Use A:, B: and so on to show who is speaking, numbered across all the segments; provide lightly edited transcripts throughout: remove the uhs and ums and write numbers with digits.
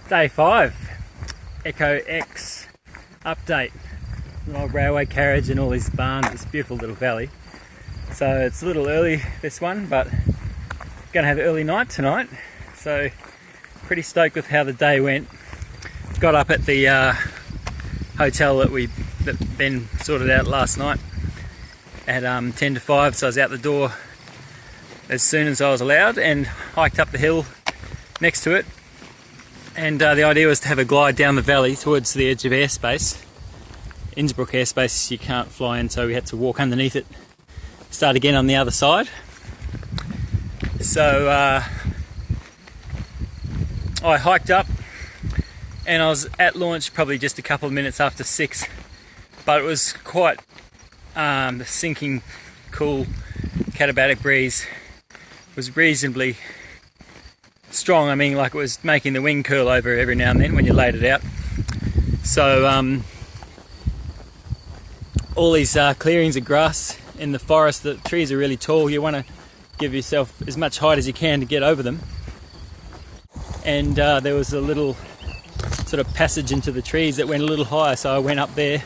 A: Day 5, Echo X update. An old railway carriage and all these barns, this beautiful little valley. So it's a little early, this one, but going to have an early night tonight. So pretty stoked with how the day went. Got up at the hotel that Ben sorted out last night at 10 to 5, so I was out the door as soon as I was allowed and hiked up the hill next to it. And the idea was to have a glide down the valley towards the edge of airspace. Innsbruck airspace you can't fly in, so we had to walk underneath it. Start again on the other side. So I hiked up and I was at launch probably just a couple of minutes after 6, but it was quite the sinking cool katabatic breeze was reasonably strong. I mean, like, it was making the wing curl over every now and then when you laid it out. So all these clearings of grass in the forest, the trees are really tall. You want to give yourself as much height as you can to get over them. And there was a little sort of passage into the trees that went a little higher, so I went up there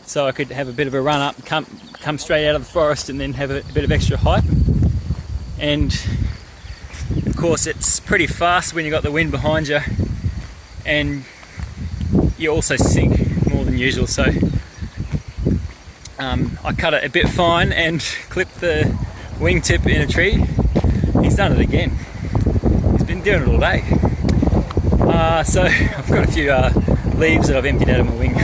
A: so I could have a bit of a run up, come straight out of the forest and then have a bit of extra height. And of course it's pretty fast when you've got the wind behind you, and you also sink more than usual. So I cut it a bit fine and clipped the wingtip in a tree. He's done it again. He's been doing it all day. So I've got a few leaves that I've emptied out of my wing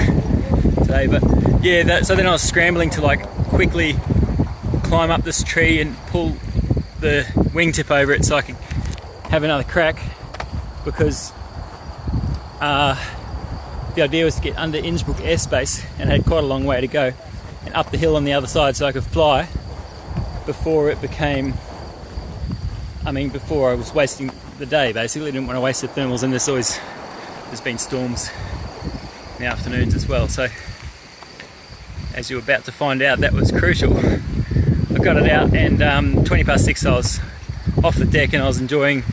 A: today. But yeah, so then I was scrambling to like quickly climb up this tree and pull the wingtip over it so I could have another crack, because the idea was to get under Innsbruck airspace and had quite a long way to go, and up the hill on the other side so I could fly before it became, before I was wasting the day. Basically, I didn't want to waste the thermals, and there's been storms in the afternoons as well, so as you're about to find out, that was crucial. I got it out, and 20 past 6 I was off the deck and I was enjoying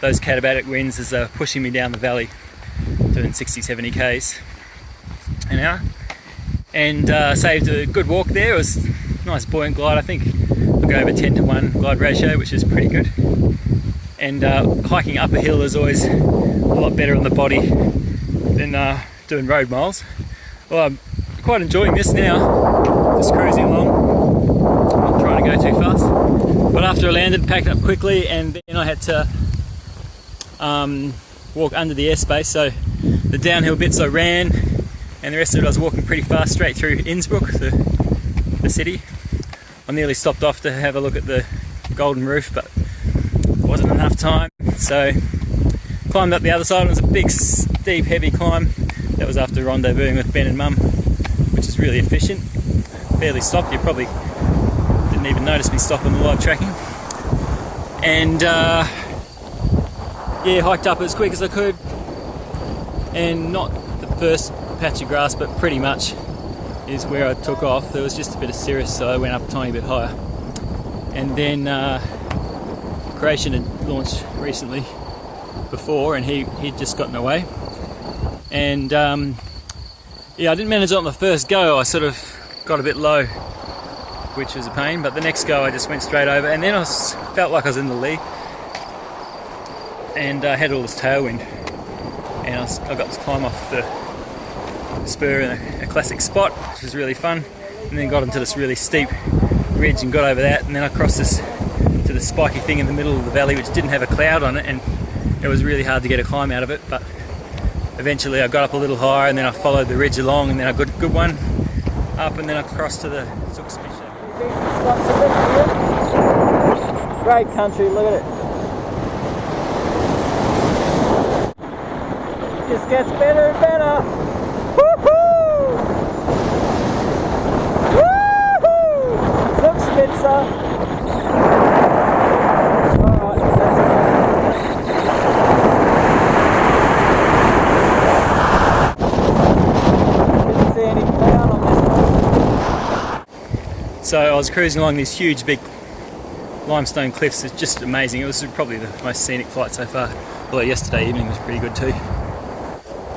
A: those katabatic winds as they were pushing me down the valley, doing 60-70 k's an hour, and saved a good walk there. It was a nice buoyant glide. I think I got over 10 to 1 glide ratio, which is pretty good. And hiking up a hill is always a lot better on the body than doing road miles. Well, I'm quite enjoying this now, just cruising along. I'm not trying to go too fast. But after I landed, packed up quickly, and then I had to walk under the airspace. So the downhill bits I ran, and the rest of it I was walking pretty fast straight through Innsbruck, the city. I nearly stopped off to have a look at the Golden Roof, but wasn't enough time. So climbed up the other side. It was a big, steep, heavy climb. That was after rendezvousing with Ben and Mum, which is really efficient. Barely stopped. You probably didn't even notice me stop on the live tracking. And yeah, hiked up as quick as I could, and not the first patch of grass, but pretty much is where I took off. There was just a bit of cirrus, so I went up a tiny bit higher. And then Croatian had launched recently before, and he'd just gotten away. And yeah, I didn't manage it on the first go. I sort of got a bit low, which was a pain, but the next go I just went straight over, and then I felt like I was in the lead, and I had all this tailwind, and I got to climb off the spur in a classic spot, which was really fun, and then got into this really steep ridge and got over that, and then I crossed this to the spiky thing in the middle of the valley, which didn't have a cloud on it, and it was really hard to get a climb out of it. But eventually I got up a little higher, and then I followed the ridge along, and then I got a good one up, and then I crossed to the Zugspitze. Great country, look at it. Just gets better and better. Woohoo! Woohoo! Zugspitze. So I was cruising along these huge big limestone cliffs. It's just amazing. It was probably the most scenic flight so far. Although yesterday evening was pretty good too.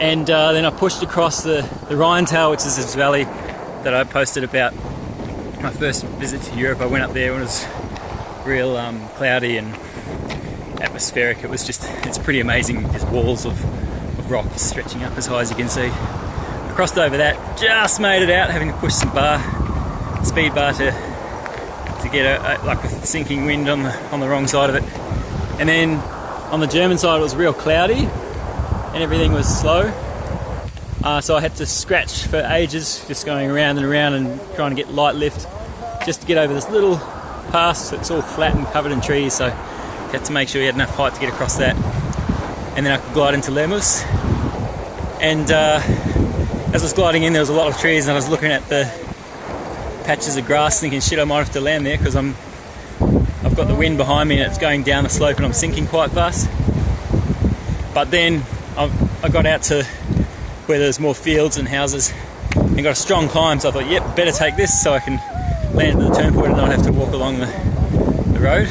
A: And then I pushed across the Rheintal, which is this valley that I posted about my first visit to Europe. I went up there when it was real cloudy and atmospheric. It's pretty amazing, just walls of rock stretching up as high as you can see. I crossed over that, just made it out, having to push some speed bar to get like with sinking wind on the wrong side of it. And then on the German side it was real cloudy and everything was slow. So I had to scratch for ages, just going around and around and trying to get light lift just to get over this little pass that's all flat and covered in trees. So you had to make sure you had enough height to get across that. And then I could glide into Lermoos. And as I was gliding in, there was a lot of trees, and I was looking at the patches of grass thinking, shit, I might have to land there because I've got the wind behind me and it's going down the slope and I'm sinking quite fast. But then I got out to where there's more fields and houses and got a strong climb, so I thought, yep, better take this so I can land at the turn point and not have to walk along the road.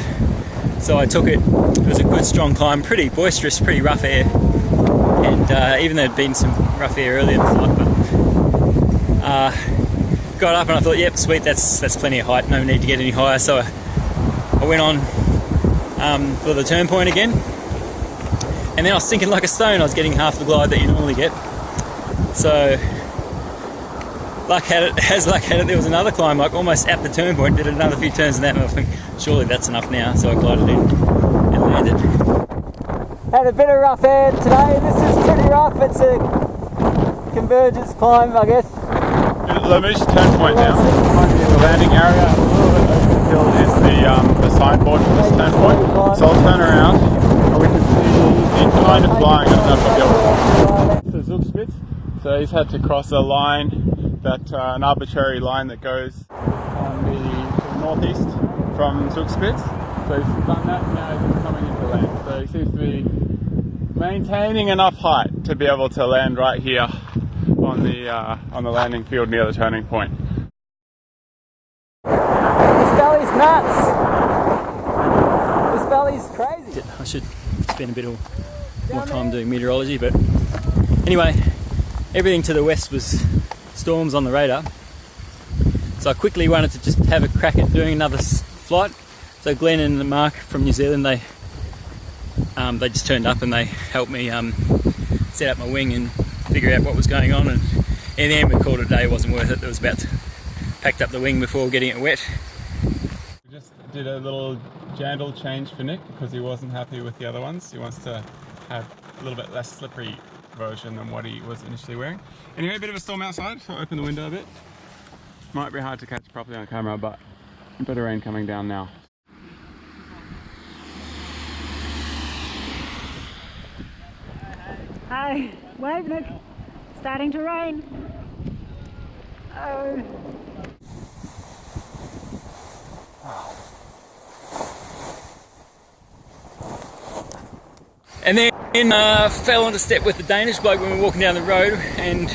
A: So I took it. It was a good strong climb, pretty boisterous, pretty rough air, and even though there'd been some rough air earlier in the flight, but got up and I thought, yep, sweet, that's plenty of height, no need to get any higher. So I went on for the turn point again, and then I was sinking like a stone. I was getting half the glide that you normally get. So luck had it, there was another climb like almost at the turn point, did another few turns in that, and I think surely that's enough now, so I glided in and landed. Had a bit of rough air today. This is pretty rough. It's a convergence climb, I guess.
B: Lermoos turn point now. The landing area a little bit open hill is the signboard for this turn point. So I'll turn around and we can see the incline of flying. I don't know if I'll be able to. It's the Zugspitze. So he's had to cross a line, an arbitrary line that goes on the northeast from Zugspitze. So he's done that, now he's coming into land. So he seems to be maintaining enough height to be able to land right here on the landing field near the turning point.
A: This valley's nuts! This valley's crazy! I should spend a bit more time doing meteorology, but anyway, everything to the west was storms on the radar. So I quickly wanted to just have a crack at doing another flight. So Glenn and Mark from New Zealand, they just turned up and they helped me set up my wing and figure out what was going on, and in the end we called it a day. It wasn't worth it. It was about to packed up the wing before getting it wet.
B: We just did a little jandle change for Nick because he wasn't happy with the other ones. He wants to have a little bit less slippery version than what he was initially wearing. Anyway, a bit of a storm outside, so I'll open the window a bit. Might be hard to catch properly on camera, but a bit of rain coming down now.
C: Hi, wave Nick, starting to rain. Oh.
A: And then fell into step with the Danish bloke when we were walking down the road, and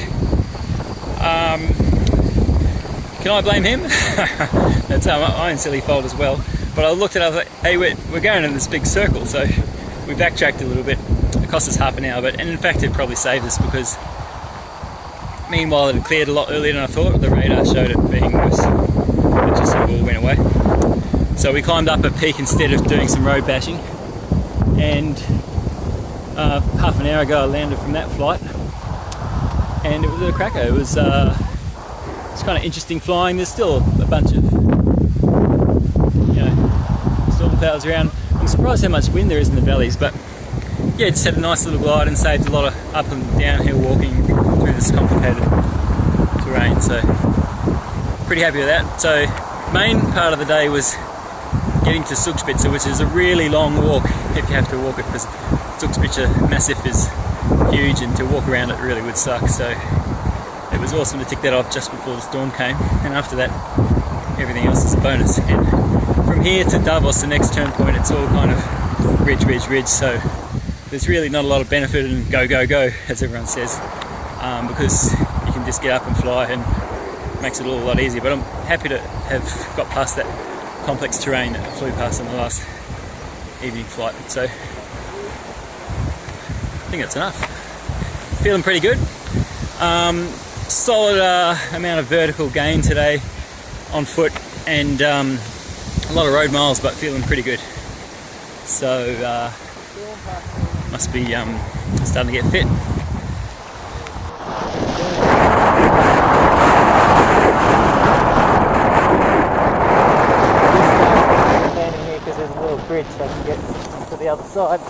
A: can I blame him? That's my own silly fault as well. But I looked at it, I was like, hey, we're going in this big circle, so we backtracked a little bit. It cost us half an hour, and in fact it probably saved us because meanwhile it had cleared a lot earlier than I thought. The radar showed it being worse. It just all went away. So we climbed up a peak instead of doing some road bashing, and half an hour ago I landed from that flight, and it was a cracker. It was kind of interesting flying. There's still a bunch of storm clouds around. I'm surprised how much wind there is in the valleys, but yeah, just had a nice little glide and saved a lot of up and downhill walking through this complicated terrain, so pretty happy with that. So main part of the day was getting to Zugspitze, which is a really long walk if you have to walk it, because Zugspitze massif is huge and to walk around it really would suck. So it was awesome to tick that off just before the storm came, and after that everything else is a bonus. And from here to Davos, the next turn point, it's all kind of ridge, so there's really not a lot of benefit in go, as everyone says, because you can just get up and fly, and it makes it all a lot easier. But I'm happy to have got past that complex terrain that I flew past on the last evening flight. So I think that's enough. feeling pretty good. Solid amount of vertical gain today on foot, and a lot of road miles, but feeling pretty good. So must be starting to get fit.
D: Standing here because there's a little bridge so I can get to the other side.